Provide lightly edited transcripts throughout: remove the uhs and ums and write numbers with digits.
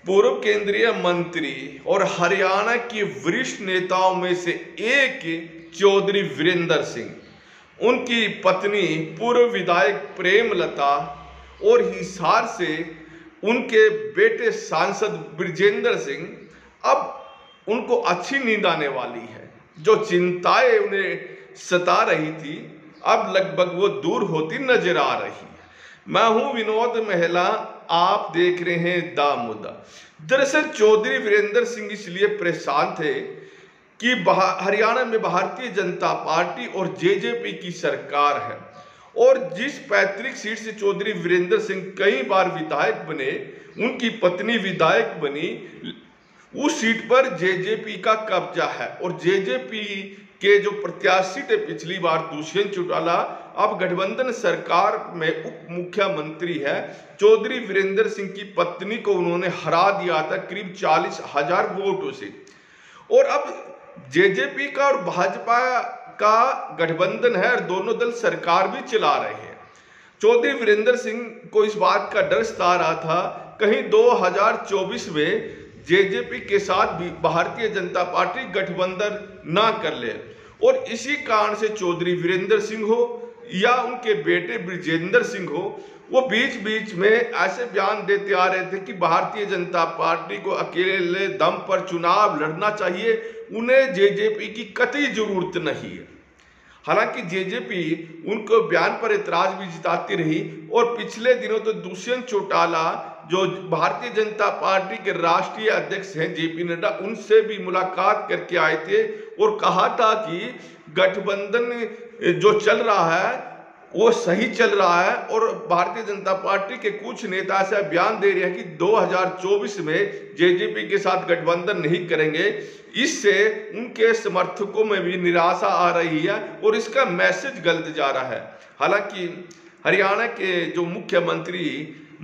पूर्व केंद्रीय मंत्री और हरियाणा के वरिष्ठ नेताओं में से एक चौधरी वीरेंद्र सिंह, उनकी पत्नी पूर्व विधायक प्रेमलता और हिसार से उनके बेटे सांसद बृजेंद्र सिंह, अब उनको अच्छी नींद आने वाली है। जो चिंताएं उन्हें सता रही थी अब लगभग वो दूर होती नजर आ रही है। मैं हूं विनोद महिला, आप देख रहे हैं द मुद्दा। दरअसल चौधरी वीरेंद्र सिंह इसलिए परेशान थे कि हरियाणा में भारतीय जनता पार्टी और जेजेपी की सरकार है और जिस पैतृक सीट से चौधरी वीरेंद्र सिंह कई बार विधायक बने, उनकी पत्नी विधायक बनी, उस सीट पर जेजेपी का कब्जा है और जेजेपी के जो प्रत्याशी थे पिछली बार दुष्यंत चौटाला, अब गठबंधन सरकार में उप मुख्यमंत्री है। चौधरी वीरेंद्र सिंह की पत्नी को उन्होंने हरा दिया था करीब 40,000 वोटों से। और अब जेजेपी का और भाजपा का गठबंधन है और दोनों दल सरकार भी चला रहे हैं। चौधरी वीरेंद्र सिंह को इस बात का डर सता रहा था कहीं 2024 में जेजेपी के साथ भी भारतीय जनता पार्टी गठबंधन ना कर ले और इसी कारण से चौधरी वीरेंद्र सिंह हो या उनके बेटे बृजेंद्र सिंह हो, वो बीच बीच में ऐसे बयान देते आ रहे थे कि भारतीय जनता पार्टी को अकेले दम पर चुनाव लड़ना चाहिए, उन्हें जेजेपी की कतई जरूरत नहीं है। हालांकि जेजेपी उनको बयान पर एतराज भी जताती रही और पिछले दिनों तो दुष्यंत चौटाला जो भारतीय जनता पार्टी के राष्ट्रीय अध्यक्ष हैं जेपी नड्डा, उनसे भी मुलाकात करके आए थे और कहा था कि गठबंधन जो चल रहा है वो सही चल रहा है और भारतीय जनता पार्टी के कुछ नेता ऐसा बयान दे रहे हैं कि 2024 में जेजेपी के साथ गठबंधन नहीं करेंगे। इससे उनके समर्थकों में भी निराशा आ रही है और इसका मैसेज गलत जा रहा है। हालांकि हरियाणा के जो मुख्यमंत्री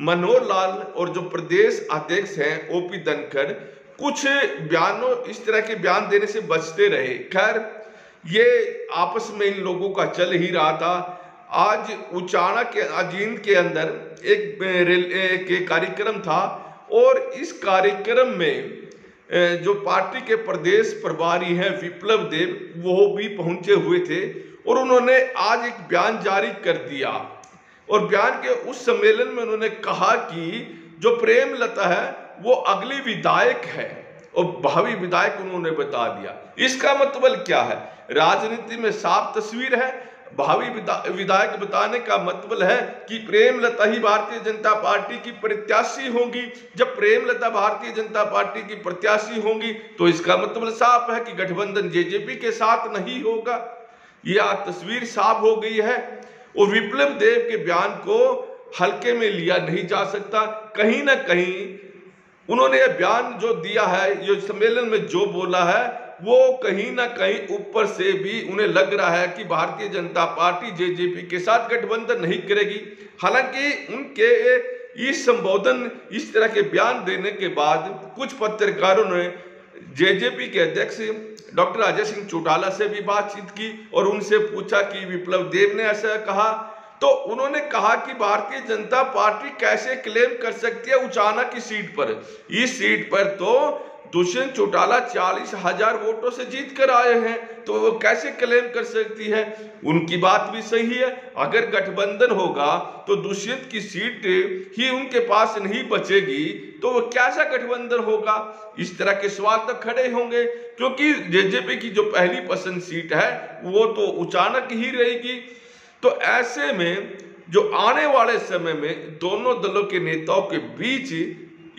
मनोहर लाल और जो प्रदेश अध्यक्ष हैं ओपी धनखड़, कुछ बयानों इस तरह के बयान देने से बचते रहे। खैर, ये आपस में इन लोगों का चल ही रहा था। आज उचाना के अजींद के अंदर एक कार्यक्रम था और इस कार्यक्रम में जो पार्टी के प्रदेश प्रभारी हैं विप्लव देव, वो भी पहुंचे हुए थे और उन्होंने आज एक बयान जारी कर दिया और बयान के उस सम्मेलन में उन्होंने कहा कि जो प्रेमलता है वो अगली विधायक है और भावी विधायक उन्होंने बता दिया। इसका मतलब क्या है? राजनीति में साफ तस्वीर है। भावी विधायक बताने का मतलब है कि प्रेमलता ही भारतीय जनता पार्टी की प्रत्याशी होंगी। जब प्रेमलता भारतीय जनता पार्टी की प्रत्याशी होंगी तो इसका मतलब साफ है कि गठबंधन जेजेपी के साथ नहीं होगा। यह तस्वीर साफ हो गई है और विप्लव देव के बयान को हल्के में लिया नहीं जा सकता। कहीं ना कहीं उन्होंने यह बयान जो दिया है, ये सम्मेलन में जो बोला है, वो कहीं ना कहीं ऊपर से भी उन्हें लग रहा है कि भारतीय जनता पार्टी जेजेपी के साथ गठबंधन नहीं करेगी। हालांकि उनके इस संबोधन, इस तरह के बयान देने के बाद कुछ पत्रकारों ने जेजेपी के अध्यक्ष डॉक्टर अजय सिंह चौटाला से भी बातचीत की और उनसे पूछा कि विप्लव देव ने ऐसा कहा, तो उन्होंने कहा कि भारतीय जनता पार्टी कैसे क्लेम कर सकती है उचाना की सीट पर। इस सीट पर तो दुष्यंत चौटाला 40,000 वोटों से जीत कर आए हैं, तो वो कैसे क्लेम कर सकती है? उनकी बात भी सही है। अगर गठबंधन होगा तो दुष्यंत की सीट ही उनके पास नहीं बचेगी तो वो कैसा गठबंधन होगा? इस तरह के सवाल तो खड़े होंगे क्योंकि जेजेपी की जो पहली पसंद सीट है वो तो उचाना की ही रहेगी। तो ऐसे में जो आने वाले समय में दोनों दलों के नेताओं के बीच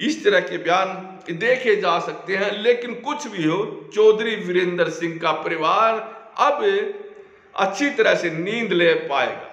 इस तरह के बयान देखे जा सकते हैं। लेकिन कुछ भी हो, चौधरी वीरेंद्र सिंह का परिवार अब अच्छी तरह से नींद ले पाएगा।